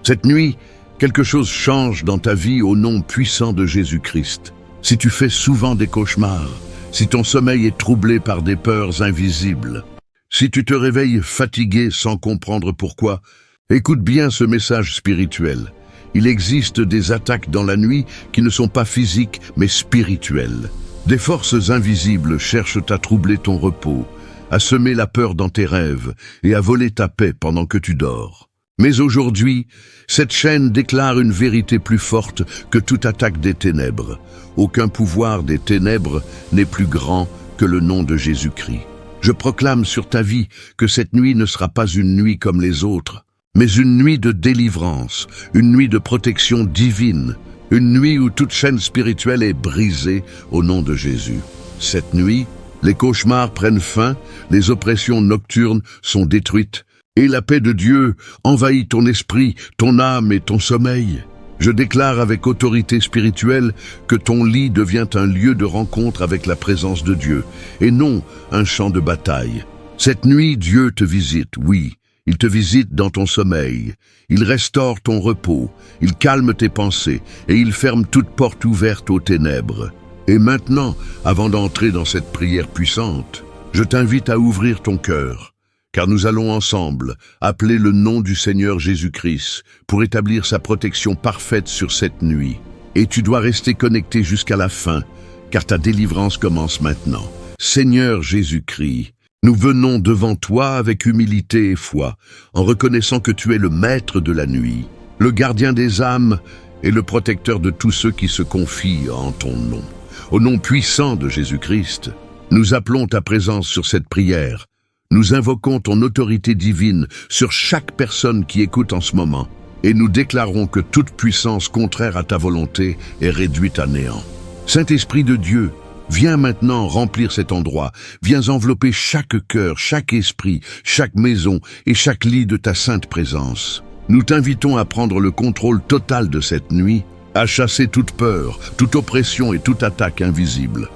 Cette nuit, quelque chose change dans ta vie au nom puissant de Jésus-Christ. Si tu fais souvent des cauchemars, si ton sommeil est troublé par des peurs invisibles, si tu te réveilles fatigué sans comprendre pourquoi, écoute bien ce message spirituel. Il existe des attaques dans la nuit qui ne sont pas physiques mais spirituelles. Des forces invisibles cherchent à troubler ton repos, à semer la peur dans tes rêves et à voler ta paix pendant que tu dors. Mais aujourd'hui, cette chaîne déclare une vérité plus forte que toute attaque des ténèbres. Aucun pouvoir des ténèbres n'est plus grand que le nom de Jésus-Christ. Je proclame sur ta vie que cette nuit ne sera pas une nuit comme les autres, mais une nuit de délivrance, une nuit de protection divine, une nuit où toute chaîne spirituelle est brisée au nom de Jésus. Cette nuit, les cauchemars prennent fin, les oppressions nocturnes sont détruites, et la paix de Dieu envahit ton esprit, ton âme et ton sommeil. Je déclare avec autorité spirituelle que ton lit devient un lieu de rencontre avec la présence de Dieu, et non un champ de bataille. Cette nuit, Dieu te visite, oui. Il te visite dans ton sommeil, il restaure ton repos, il calme tes pensées et il ferme toute porte ouverte aux ténèbres. Et maintenant, avant d'entrer dans cette prière puissante, je t'invite à ouvrir ton cœur, car nous allons ensemble appeler le nom du Seigneur Jésus-Christ pour établir sa protection parfaite sur cette nuit. Et tu dois rester connecté jusqu'à la fin, car ta délivrance commence maintenant. Seigneur Jésus-Christ, nous venons devant toi avec humilité et foi, en reconnaissant que tu es le maître de la nuit, le gardien des âmes et le protecteur de tous ceux qui se confient en ton nom. Au nom puissant de Jésus-Christ, nous appelons ta présence sur cette prière. Nous invoquons ton autorité divine sur chaque personne qui écoute en ce moment, et nous déclarons que toute puissance contraire à ta volonté est réduite à néant. Saint-Esprit de Dieu, viens maintenant remplir cet endroit, viens envelopper chaque cœur, chaque esprit, chaque maison et chaque lit de ta sainte présence. Nous t'invitons à prendre le contrôle total de cette nuit, à chasser toute peur, toute oppression et toute attaque invisible.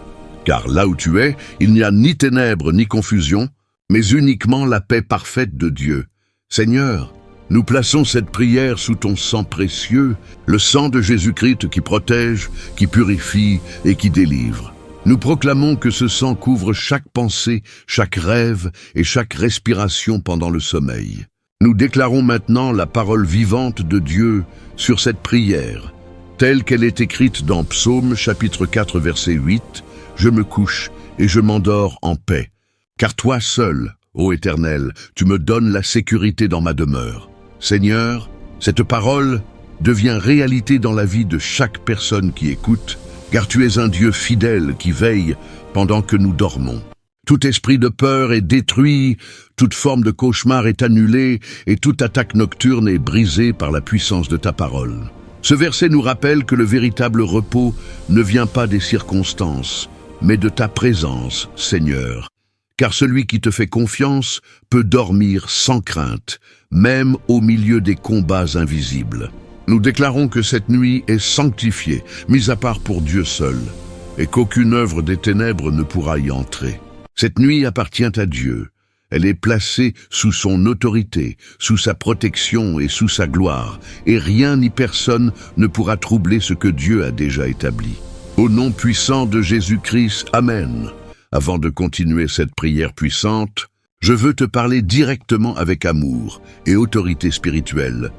Car là où tu es, il n'y a ni ténèbres ni confusion, mais uniquement la paix parfaite de Dieu. Seigneur, nous plaçons cette prière sous ton sang précieux, le sang de Jésus-Christ qui protège, qui purifie et qui délivre. Nous proclamons que ce sang couvre chaque pensée, chaque rêve et chaque respiration pendant le sommeil. Nous déclarons maintenant la parole vivante de Dieu sur cette prière, telle qu'elle est écrite dans Psaume chapitre 4 verset 8, « Je me couche et je m'endors en paix, car toi seul, ô Éternel, tu me donnes la sécurité dans ma demeure. » Seigneur, cette parole devient réalité dans la vie de chaque personne qui écoute, car tu es un Dieu fidèle qui veille pendant que nous dormons. Tout esprit de peur est détruit, toute forme de cauchemar est annulée et toute attaque nocturne est brisée par la puissance de ta parole. Ce verset nous rappelle que le véritable repos ne vient pas des circonstances, mais de ta présence, Seigneur. Car celui qui te fait confiance peut dormir sans crainte, même au milieu des combats invisibles. Nous déclarons que cette nuit est sanctifiée, mise à part pour Dieu seul, et qu'aucune œuvre des ténèbres ne pourra y entrer. Cette nuit appartient à Dieu. Elle est placée sous son autorité, sous sa protection et sous sa gloire, et rien ni personne ne pourra troubler ce que Dieu a déjà établi. Au nom puissant de Jésus-Christ, Amen. Avant de continuer cette prière puissante, je veux te parler directement avec amour et autorité spirituelle,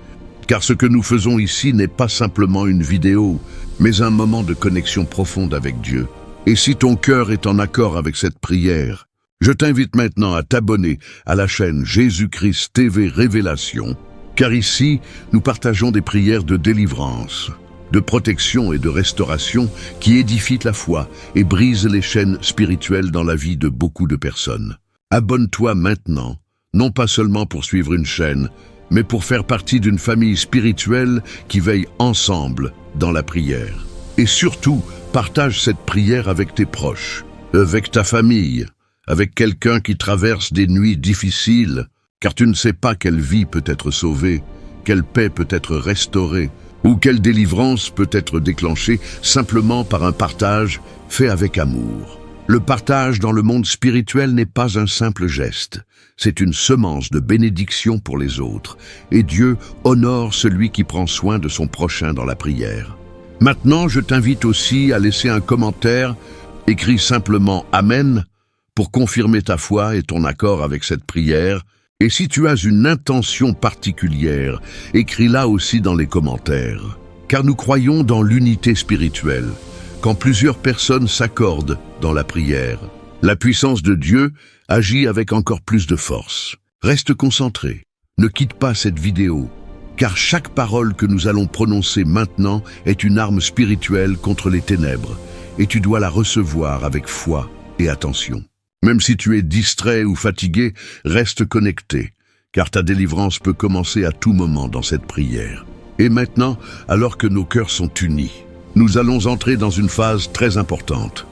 car ce que nous faisons ici n'est pas simplement une vidéo, mais un moment de connexion profonde avec Dieu. Et si ton cœur est en accord avec cette prière, je t'invite maintenant à t'abonner à la chaîne Jésus-Christ TV Révélation, car ici, nous partageons des prières de délivrance, de protection et de restauration qui édifient la foi et brisent les chaînes spirituelles dans la vie de beaucoup de personnes. Abonne-toi maintenant, non pas seulement pour suivre une chaîne, mais pour faire partie d'une famille spirituelle qui veille ensemble dans la prière. Et surtout, partage cette prière avec tes proches, avec ta famille, avec quelqu'un qui traverse des nuits difficiles, car tu ne sais pas quelle vie peut être sauvée, quelle paix peut être restaurée, ou quelle délivrance peut être déclenchée simplement par un partage fait avec amour. Le partage dans le monde spirituel n'est pas un simple geste, c'est une semence de bénédiction pour les autres, et Dieu honore celui qui prend soin de son prochain dans la prière. Maintenant, je t'invite aussi à laisser un commentaire, écris simplement « Amen » pour confirmer ta foi et ton accord avec cette prière, et si tu as une intention particulière, écris-la aussi dans les commentaires. Car nous croyons dans l'unité spirituelle, quand plusieurs personnes s'accordent dans la prière. La puissance de Dieu agit avec encore plus de force. Reste concentré, ne quitte pas cette vidéo, car chaque parole que nous allons prononcer maintenant est une arme spirituelle contre les ténèbres, et tu dois la recevoir avec foi et attention. Même si tu es distrait ou fatigué, reste connecté, car ta délivrance peut commencer à tout moment dans cette prière. Et maintenant, alors que nos cœurs sont unis, nous allons entrer dans une phase très importante.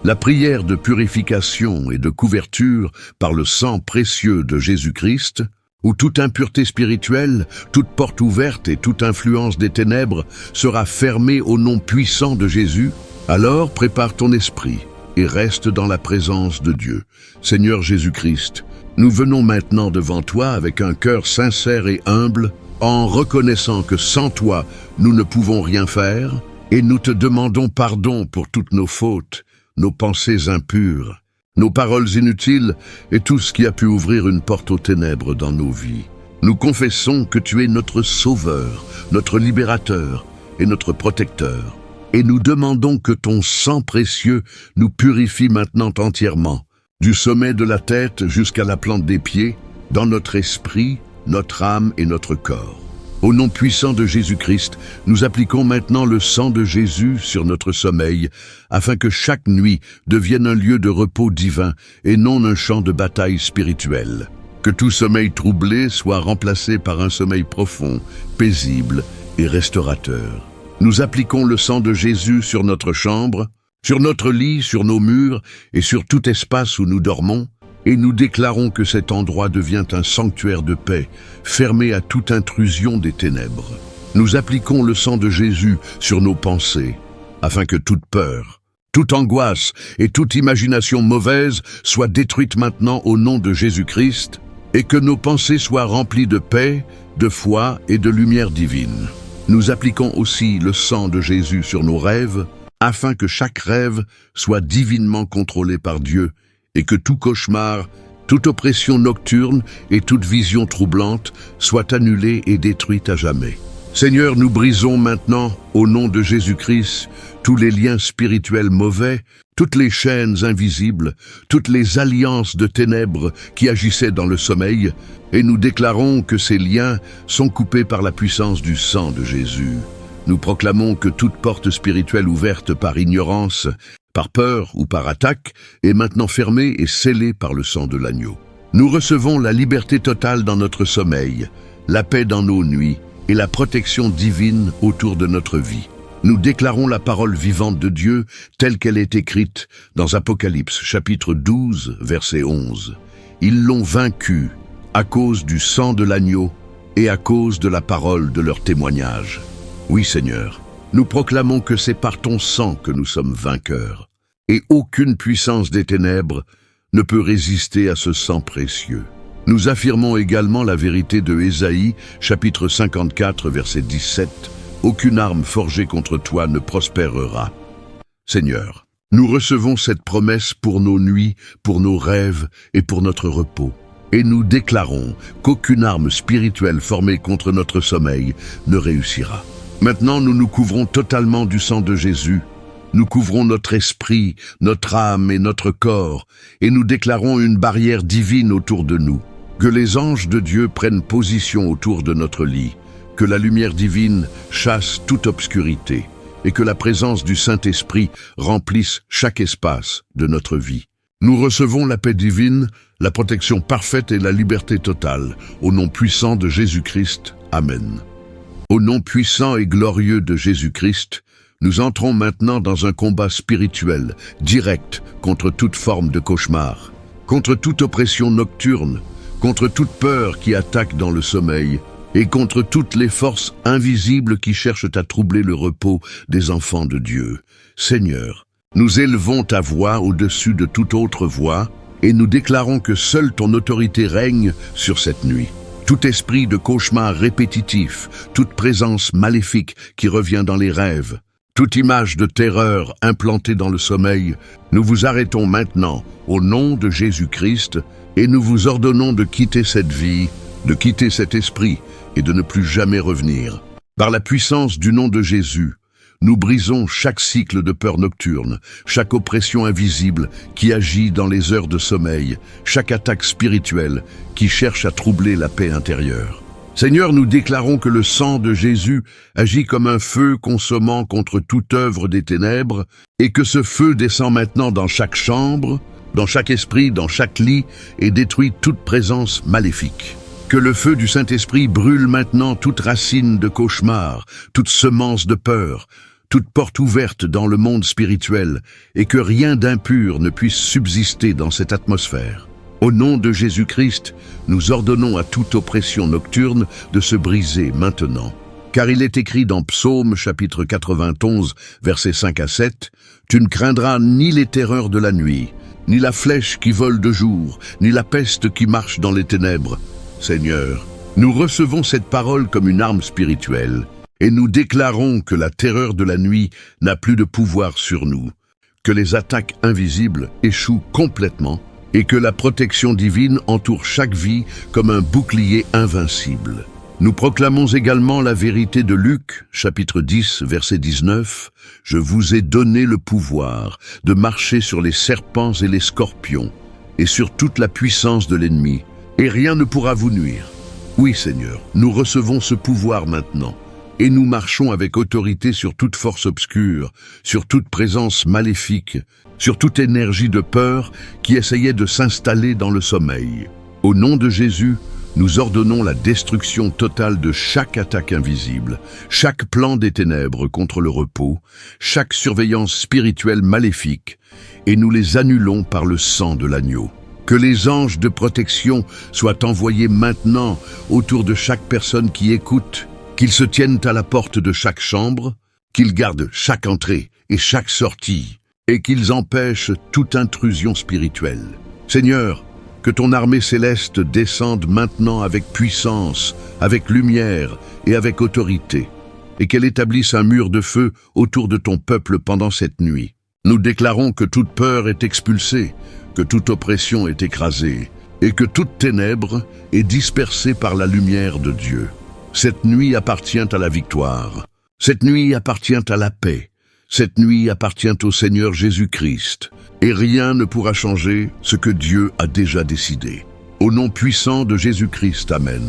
La prière de purification et de couverture par le sang précieux de Jésus-Christ, où toute impureté spirituelle, toute porte ouverte et toute influence des ténèbres sera fermée au nom puissant de Jésus. Alors prépare ton esprit et reste dans la présence de Dieu. Seigneur Jésus-Christ, nous venons maintenant devant toi avec un cœur sincère et humble, en reconnaissant que sans toi, nous ne pouvons rien faire, et nous te demandons pardon pour toutes nos fautes, nos pensées impures, nos paroles inutiles et tout ce qui a pu ouvrir une porte aux ténèbres dans nos vies. Nous confessons que tu es notre Sauveur, notre Libérateur et notre Protecteur. Et nous demandons que ton sang précieux nous purifie maintenant entièrement, du sommet de la tête jusqu'à la plante des pieds, dans notre esprit, notre âme et notre corps. Au nom puissant de Jésus-Christ, nous appliquons maintenant le sang de Jésus sur notre sommeil, afin que chaque nuit devienne un lieu de repos divin et non un champ de bataille spirituelle. Que tout sommeil troublé soit remplacé par un sommeil profond, paisible et restaurateur. Nous appliquons le sang de Jésus sur notre chambre, sur notre lit, sur nos murs et sur tout espace où nous dormons, et nous déclarons que cet endroit devient un sanctuaire de paix, fermé à toute intrusion des ténèbres. Nous appliquons le sang de Jésus sur nos pensées, afin que toute peur, toute angoisse et toute imagination mauvaise soient détruites maintenant au nom de Jésus-Christ, et que nos pensées soient remplies de paix, de foi et de lumière divine. Nous appliquons aussi le sang de Jésus sur nos rêves, afin que chaque rêve soit divinement contrôlé par Dieu, et que tout cauchemar, toute oppression nocturne et toute vision troublante soient annulées et détruites à jamais. Seigneur, nous brisons maintenant, au nom de Jésus-Christ, tous les liens spirituels mauvais, toutes les chaînes invisibles, toutes les alliances de ténèbres qui agissaient dans le sommeil, et nous déclarons que ces liens sont coupés par la puissance du sang de Jésus. Nous proclamons que toute porte spirituelle ouverte par ignorance, par peur ou par attaque, est maintenant fermée et scellée par le sang de l'agneau. Nous recevons la liberté totale dans notre sommeil, la paix dans nos nuits et la protection divine autour de notre vie. Nous déclarons la parole vivante de Dieu telle qu'elle est écrite dans Apocalypse chapitre 12, verset 11. Ils l'ont vaincu à cause du sang de l'agneau et à cause de la parole de leur témoignage. Oui, Seigneur, nous proclamons que c'est par ton sang que nous sommes vainqueurs, et aucune puissance des ténèbres ne peut résister à ce sang précieux. Nous affirmons également la vérité de Ésaïe, chapitre 54, verset 17. Aucune arme forgée contre toi ne prospérera. Seigneur, nous recevons cette promesse pour nos nuits, pour nos rêves et pour notre repos. Et nous déclarons qu'aucune arme spirituelle formée contre notre sommeil ne réussira. Maintenant, nous nous couvrons totalement du sang de Jésus. Nous couvrons notre esprit, notre âme et notre corps, et nous déclarons une barrière divine autour de nous. Que les anges de Dieu prennent position autour de notre lit, que la lumière divine chasse toute obscurité, et que la présence du Saint-Esprit remplisse chaque espace de notre vie. Nous recevons la paix divine, la protection parfaite et la liberté totale, au nom puissant de Jésus-Christ. Amen. Au nom puissant et glorieux de Jésus-Christ, nous entrons maintenant dans un combat spirituel, direct, contre toute forme de cauchemar, contre toute oppression nocturne, contre toute peur qui attaque dans le sommeil, et contre toutes les forces invisibles qui cherchent à troubler le repos des enfants de Dieu. Seigneur, Nous élevons ta voix au-dessus de toute autre voix et nous déclarons que seule ton autorité règne sur cette nuit. Tout esprit de cauchemar répétitif, toute présence maléfique qui revient dans les rêves, toute image de terreur implantée dans le sommeil, nous vous arrêtons maintenant au nom de Jésus-Christ et nous vous ordonnons de quitter cette vie, de quitter cet esprit et de ne plus jamais revenir. Par la puissance du nom de Jésus, nous brisons chaque cycle de peur nocturne, chaque oppression invisible qui agit dans les heures de sommeil, chaque attaque spirituelle qui cherche à troubler la paix intérieure. Seigneur, nous déclarons que le sang de Jésus agit comme un feu consommant contre toute œuvre des ténèbres et que ce feu descend maintenant dans chaque chambre, dans chaque esprit, dans chaque lit et détruit toute présence maléfique. Que le feu du Saint-Esprit brûle maintenant toute racine de cauchemar, toute semence de peur, toute porte ouverte dans le monde spirituel et que rien d'impur ne puisse subsister dans cette atmosphère. Au nom de Jésus-Christ, nous ordonnons à toute oppression nocturne de se briser maintenant. Car il est écrit dans Psaume chapitre 91, versets 5 à 7, « Tu ne craindras ni les terreurs de la nuit, ni la flèche qui vole de jour, ni la peste qui marche dans les ténèbres. » Seigneur, nous recevons cette parole comme une arme spirituelle et nous déclarons que la terreur de la nuit n'a plus de pouvoir sur nous, que les attaques invisibles échouent complètement et que la protection divine entoure chaque vie comme un bouclier invincible. Nous proclamons également la vérité de Luc, chapitre 10, verset 19. « Je vous ai donné le pouvoir de marcher sur les serpents et les scorpions et sur toute la puissance de l'ennemi, et rien ne pourra vous nuire. » Oui, Seigneur, nous recevons ce pouvoir maintenant. Et nous marchons avec autorité sur toute force obscure, sur toute présence maléfique, sur toute énergie de peur qui essayait de s'installer dans le sommeil. Au nom de Jésus, nous ordonnons la destruction totale de chaque attaque invisible, chaque plan des ténèbres contre le repos, chaque surveillance spirituelle maléfique, et nous les annulons par le sang de l'agneau. Que les anges de protection soient envoyés maintenant autour de chaque personne qui écoute, qu'ils se tiennent à la porte de chaque chambre, qu'ils gardent chaque entrée et chaque sortie, et qu'ils empêchent toute intrusion spirituelle. Seigneur, que ton armée céleste descende maintenant avec puissance, avec lumière et avec autorité, et qu'elle établisse un mur de feu autour de ton peuple pendant cette nuit. Nous déclarons que toute peur est expulsée, que toute oppression est écrasée, et que toute ténèbre est dispersée par la lumière de Dieu. Cette nuit appartient à la victoire. Cette nuit appartient à la paix. Cette nuit appartient au Seigneur Jésus-Christ. Et rien ne pourra changer ce que Dieu a déjà décidé. Au nom puissant de Jésus-Christ, Amen.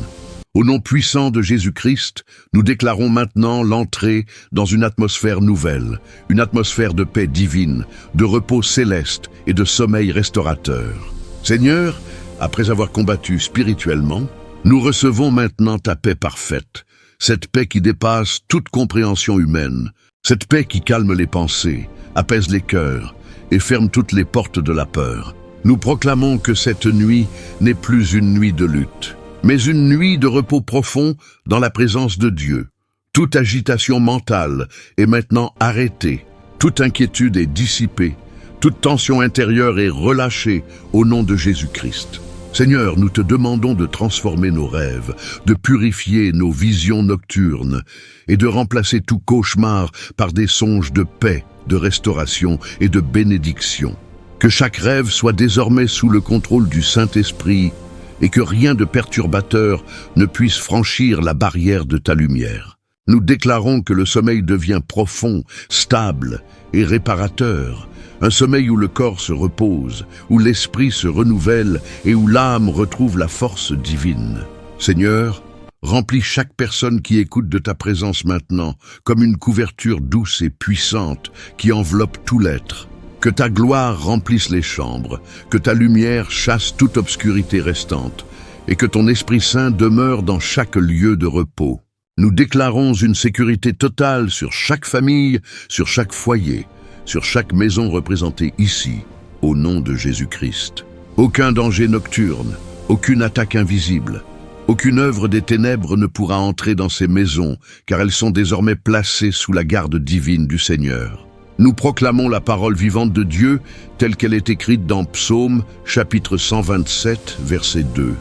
Au nom puissant de Jésus-Christ, nous déclarons maintenant l'entrée dans une atmosphère nouvelle, une atmosphère de paix divine, de repos céleste et de sommeil restaurateur. Seigneur, après avoir combattu spirituellement, nous recevons maintenant ta paix parfaite, cette paix qui dépasse toute compréhension humaine, cette paix qui calme les pensées, apaise les cœurs et ferme toutes les portes de la peur. Nous proclamons que cette nuit n'est plus une nuit de lutte, mais une nuit de repos profond dans la présence de Dieu. Toute agitation mentale est maintenant arrêtée, toute inquiétude est dissipée, toute tension intérieure est relâchée au nom de Jésus-Christ. Seigneur, nous te demandons de transformer nos rêves, de purifier nos visions nocturnes et de remplacer tout cauchemar par des songes de paix, de restauration et de bénédiction. Que chaque rêve soit désormais sous le contrôle du Saint-Esprit et que rien de perturbateur ne puisse franchir la barrière de ta lumière. Nous déclarons que le sommeil devient profond, stable et réparateur, un sommeil où le corps se repose, où l'esprit se renouvelle et où l'âme retrouve la force divine. Seigneur, remplis chaque personne qui écoute de ta présence maintenant, comme une couverture douce et puissante qui enveloppe tout l'être. Que ta gloire remplisse les chambres, que ta lumière chasse toute obscurité restante, et que ton Esprit Saint demeure dans chaque lieu de repos. Nous déclarons une sécurité totale sur chaque famille, sur chaque foyer, sur chaque maison représentée ici, au nom de Jésus-Christ. Aucun danger nocturne, aucune attaque invisible, aucune œuvre des ténèbres ne pourra entrer dans ces maisons, car elles sont désormais placées sous la garde divine du Seigneur. Nous proclamons la parole vivante de Dieu telle qu'elle est écrite dans Psaume, chapitre 127, verset 2.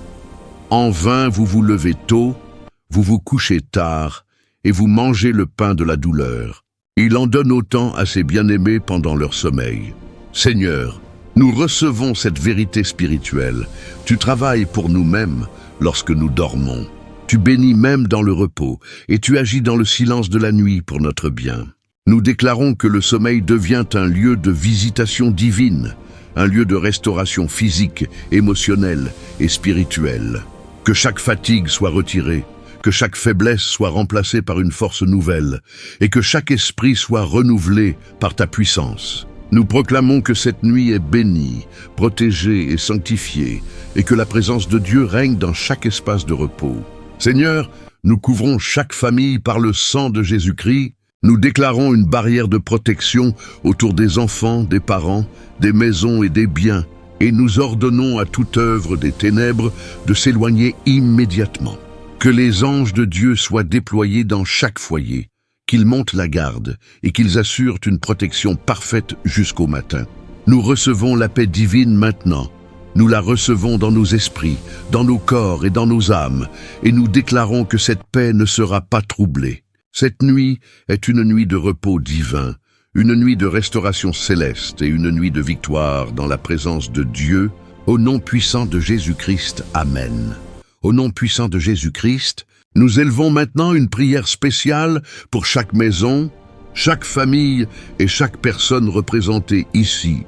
En vain vous vous levez tôt, vous vous couchez tard, et vous mangez le pain de la douleur. Il en donne autant à ses bien-aimés pendant leur sommeil. Seigneur, nous recevons cette vérité spirituelle. Tu travailles pour nous-mêmes lorsque nous dormons. Tu bénis même dans le repos, et tu agis dans le silence de la nuit pour notre bien. Nous déclarons que le sommeil devient un lieu de visitation divine, un lieu de restauration physique, émotionnelle et spirituelle. Que chaque fatigue soit retirée, que chaque faiblesse soit remplacée par une force nouvelle, et que chaque esprit soit renouvelé par ta puissance. Nous proclamons que cette nuit est bénie, protégée et sanctifiée, et que la présence de Dieu règne dans chaque espace de repos. Seigneur, nous couvrons chaque famille par le sang de Jésus-Christ. Nous déclarons une barrière de protection autour des enfants, des parents, des maisons et des biens, et nous ordonnons à toute œuvre des ténèbres de s'éloigner immédiatement. Que les anges de Dieu soient déployés dans chaque foyer, qu'ils montent la garde et qu'ils assurent une protection parfaite jusqu'au matin. Nous recevons la paix divine maintenant. Nous la recevons dans nos esprits, dans nos corps et dans nos âmes, et nous déclarons que cette paix ne sera pas troublée. Cette nuit est une nuit de repos divin, une nuit de restauration céleste et une nuit de victoire dans la présence de Dieu, au nom puissant de Jésus-Christ. Amen. Au nom puissant de Jésus-Christ, nous élevons maintenant une prière spéciale pour chaque maison, chaque famille et chaque personne représentée ici.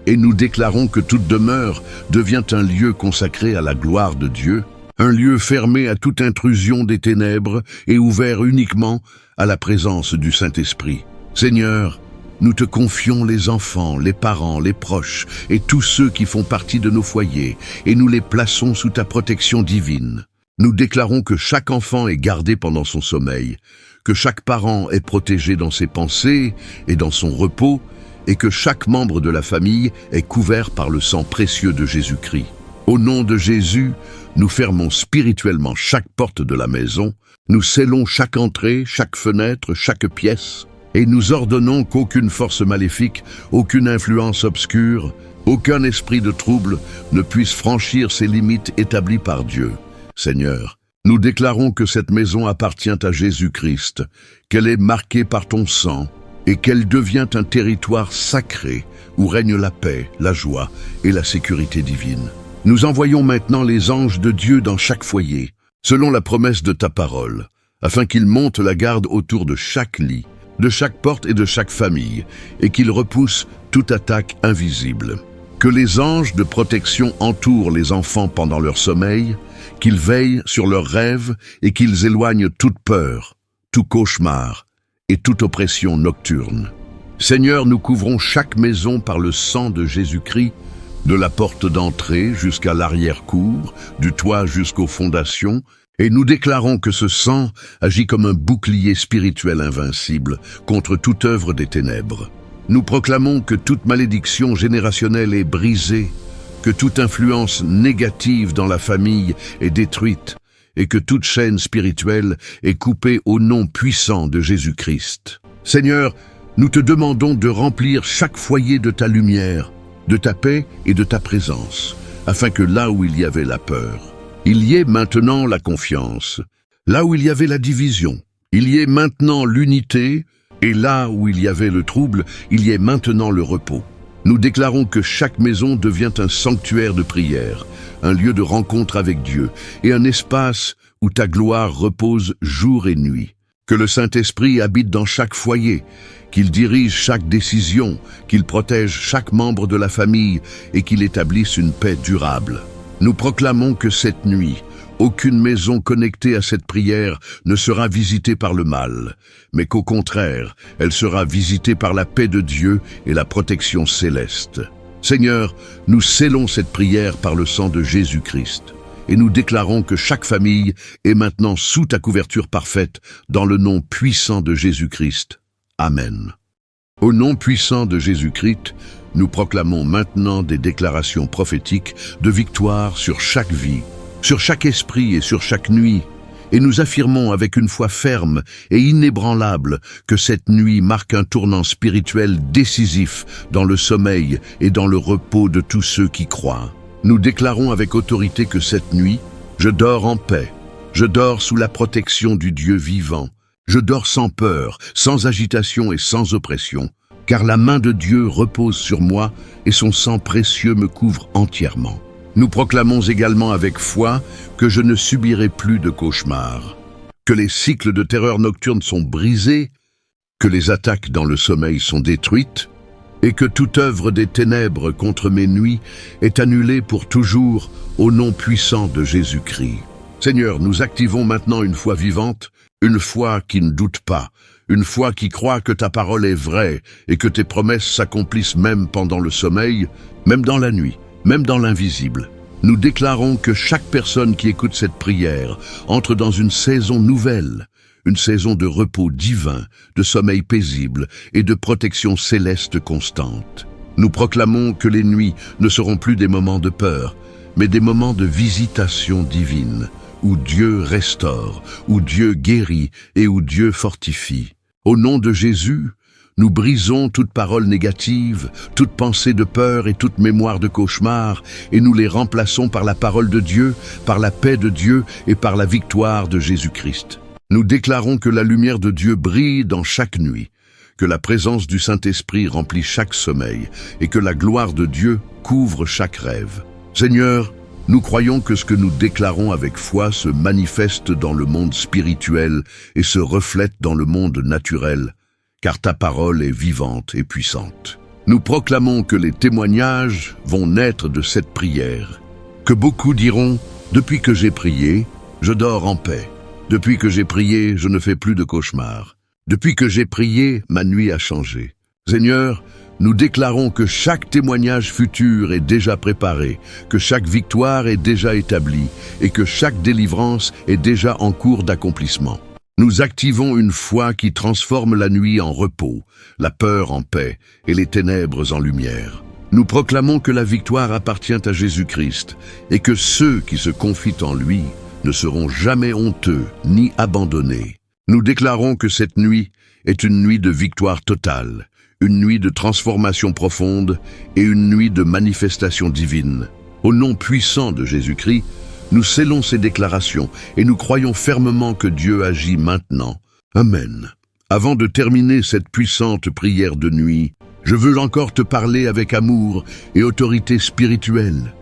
Et nous déclarons que toute demeure devient un lieu consacré à la gloire de Dieu, un lieu fermé à toute intrusion des ténèbres et ouvert uniquement à la présence du Saint-Esprit. Seigneur, nous te confions les enfants, les parents, les proches et tous ceux qui font partie de nos foyers, et nous les plaçons sous ta protection divine. Nous déclarons que chaque enfant est gardé pendant son sommeil, que chaque parent est protégé dans ses pensées et dans son repos, et que chaque membre de la famille est couvert par le sang précieux de Jésus-Christ. Au nom de Jésus, nous fermons spirituellement chaque porte de la maison, nous scellons chaque entrée, chaque fenêtre, chaque pièce, et nous ordonnons qu'aucune force maléfique, aucune influence obscure, aucun esprit de trouble ne puisse franchir ces limites établies par Dieu. Seigneur, nous déclarons que cette maison appartient à Jésus-Christ, qu'elle est marquée par ton sang, et qu'elle devient un territoire sacré où règne la paix, la joie et la sécurité divine. Nous envoyons maintenant les anges de Dieu dans chaque foyer, selon la promesse de ta parole, afin qu'ils montent la garde autour de chaque lit, de chaque porte et de chaque famille, et qu'ils repoussent toute attaque invisible. Que les anges de protection entourent les enfants pendant leur sommeil, qu'ils veillent sur leurs rêves et qu'ils éloignent toute peur, tout cauchemar et toute oppression nocturne. Seigneur, nous couvrons chaque maison par le sang de Jésus-Christ, de la porte d'entrée jusqu'à l'arrière-cour, du toit jusqu'aux fondations, et nous déclarons que ce sang agit comme un bouclier spirituel invincible contre toute œuvre des ténèbres. Nous proclamons que toute malédiction générationnelle est brisée, que toute influence négative dans la famille est détruite, et que toute chaîne spirituelle est coupée au nom puissant de Jésus-Christ. Seigneur, nous te demandons de remplir chaque foyer de ta lumière, de ta paix et de ta présence, afin que là où il y avait la peur, il y ait maintenant la confiance. Là où il y avait la division, il y ait maintenant l'unité, et là où il y avait le trouble, il y ait maintenant le repos. Nous déclarons que chaque maison devient un sanctuaire de prière, un lieu de rencontre avec Dieu, et un espace où ta gloire repose jour et nuit. Que le Saint-Esprit habite dans chaque foyer, qu'il dirige chaque décision, qu'il protège chaque membre de la famille et qu'il établisse une paix durable. Nous proclamons que cette nuit, aucune maison connectée à cette prière ne sera visitée par le mal, mais qu'au contraire, elle sera visitée par la paix de Dieu et la protection céleste. Seigneur, nous scellons cette prière par le sang de Jésus-Christ, et nous déclarons que chaque famille est maintenant sous ta couverture parfaite, dans le nom puissant de Jésus-Christ. Amen. Au nom puissant de Jésus-Christ, nous proclamons maintenant des déclarations prophétiques de victoire sur chaque vie, sur chaque esprit et sur chaque nuit, et nous affirmons avec une foi ferme et inébranlable que cette nuit marque un tournant spirituel décisif dans le sommeil et dans le repos de tous ceux qui croient. Nous déclarons avec autorité que cette nuit, je dors en paix, je dors sous la protection du Dieu vivant, je dors sans peur, sans agitation et sans oppression, car la main de Dieu repose sur moi et son sang précieux me couvre entièrement. Nous proclamons également avec foi que je ne subirai plus de cauchemars, que les cycles de terreur nocturne sont brisés, que les attaques dans le sommeil sont détruites, et que toute œuvre des ténèbres contre mes nuits est annulée pour toujours au nom puissant de Jésus-Christ. Seigneur, nous activons maintenant une foi vivante, une foi qui ne doute pas, une foi qui croit que ta parole est vraie et que tes promesses s'accomplissent même pendant le sommeil, même dans la nuit, même dans l'invisible. Nous déclarons que chaque personne qui écoute cette prière entre dans une saison nouvelle, une saison de repos divin, de sommeil paisible et de protection céleste constante. Nous proclamons que les nuits ne seront plus des moments de peur, mais des moments de visitation divine, où Dieu restaure, où Dieu guérit et où Dieu fortifie. Au nom de Jésus, nous brisons toute parole négative, toute pensée de peur et toute mémoire de cauchemar, et nous les remplaçons par la parole de Dieu, par la paix de Dieu et par la victoire de Jésus-Christ. Nous déclarons que la lumière de Dieu brille dans chaque nuit, que la présence du Saint-Esprit remplit chaque sommeil et que la gloire de Dieu couvre chaque rêve. Seigneur, nous croyons que ce que nous déclarons avec foi se manifeste dans le monde spirituel et se reflète dans le monde naturel, car ta parole est vivante et puissante. Nous proclamons que les témoignages vont naître de cette prière, que beaucoup diront « Depuis que j'ai prié, je dors en paix. Depuis que j'ai prié, je ne fais plus de cauchemars. Depuis que j'ai prié, ma nuit a changé. » Seigneur, nous déclarons que chaque témoignage futur est déjà préparé, que chaque victoire est déjà établie et que chaque délivrance est déjà en cours d'accomplissement. Nous activons une foi qui transforme la nuit en repos, la peur en paix et les ténèbres en lumière. Nous proclamons que la victoire appartient à Jésus-Christ et que ceux qui se confient en lui ne seront jamais honteux ni abandonnés. Nous déclarons que cette nuit est une nuit de victoire totale, une nuit de transformation profonde et une nuit de manifestation divine. Au nom puissant de Jésus-Christ, nous scellons ces déclarations et nous croyons fermement que Dieu agit maintenant. Amen. Avant de terminer cette puissante prière de nuit, je veux encore te parler avec amour et autorité spirituelle.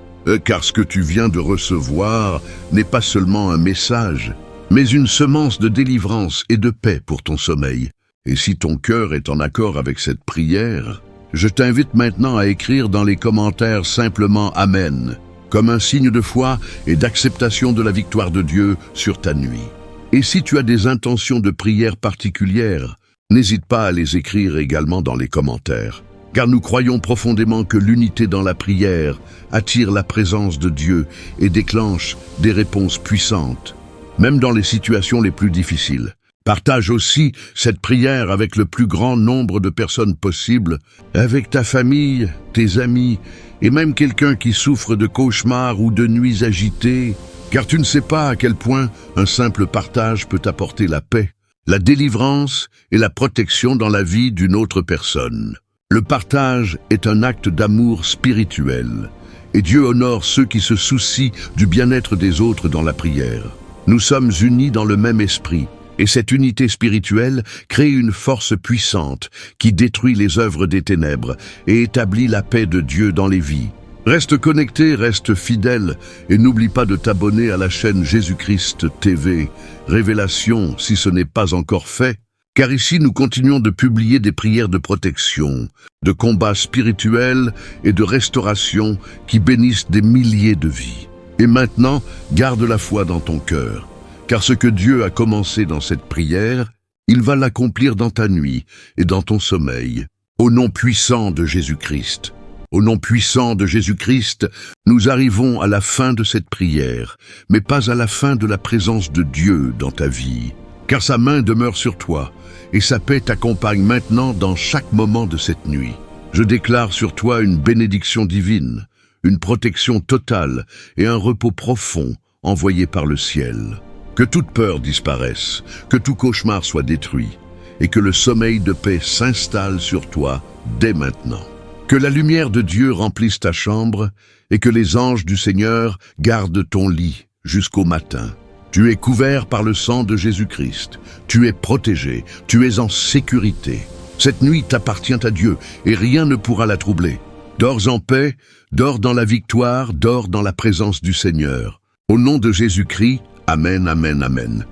Car ce que tu viens de recevoir n'est pas seulement un message, mais une semence de délivrance et de paix pour ton sommeil. Et si ton cœur est en accord avec cette prière, je t'invite maintenant à écrire dans les commentaires simplement « Amen », comme un signe de foi et d'acceptation de la victoire de Dieu sur ta nuit. Et si tu as des intentions de prière particulières, n'hésite pas à les écrire également dans les commentaires. Car nous croyons profondément que l'unité dans la prière attire la présence de Dieu et déclenche des réponses puissantes, même dans les situations les plus difficiles. Partage aussi cette prière avec le plus grand nombre de personnes possible, avec ta famille, tes amis, et même quelqu'un qui souffre de cauchemars ou de nuits agitées, car tu ne sais pas à quel point un simple partage peut apporter la paix, la délivrance et la protection dans la vie d'une autre personne. Le partage est un acte d'amour spirituel, et Dieu honore ceux qui se soucient du bien-être des autres dans la prière. Nous sommes unis dans le même esprit, et cette unité spirituelle crée une force puissante qui détruit les œuvres des ténèbres et établit la paix de Dieu dans les vies. Reste connecté, reste fidèle, et n'oublie pas de t'abonner à la chaîne Jésus-Christ TV, Révélation si ce n'est pas encore fait. Car ici, nous continuons de publier des prières de protection, de combats spirituels et de restauration qui bénissent des milliers de vies. Et maintenant, garde la foi dans ton cœur, car ce que Dieu a commencé dans cette prière, il va l'accomplir dans ta nuit et dans ton sommeil. Au nom puissant de Jésus-Christ. Au nom puissant de Jésus-Christ, nous arrivons à la fin de cette prière, mais pas à la fin de la présence de Dieu dans ta vie. Car sa main demeure sur toi, et sa paix t'accompagne maintenant dans chaque moment de cette nuit. Je déclare sur toi une bénédiction divine, une protection totale et un repos profond envoyé par le ciel. Que toute peur disparaisse, que tout cauchemar soit détruit, et que le sommeil de paix s'installe sur toi dès maintenant. Que la lumière de Dieu remplisse ta chambre, et que les anges du Seigneur gardent ton lit jusqu'au matin. Tu es couvert par le sang de Jésus-Christ, tu es protégé, tu es en sécurité. Cette nuit t'appartient à Dieu, et rien ne pourra la troubler. Dors en paix, dors dans la victoire, dors dans la présence du Seigneur. Au nom de Jésus-Christ, Amen, Amen, Amen.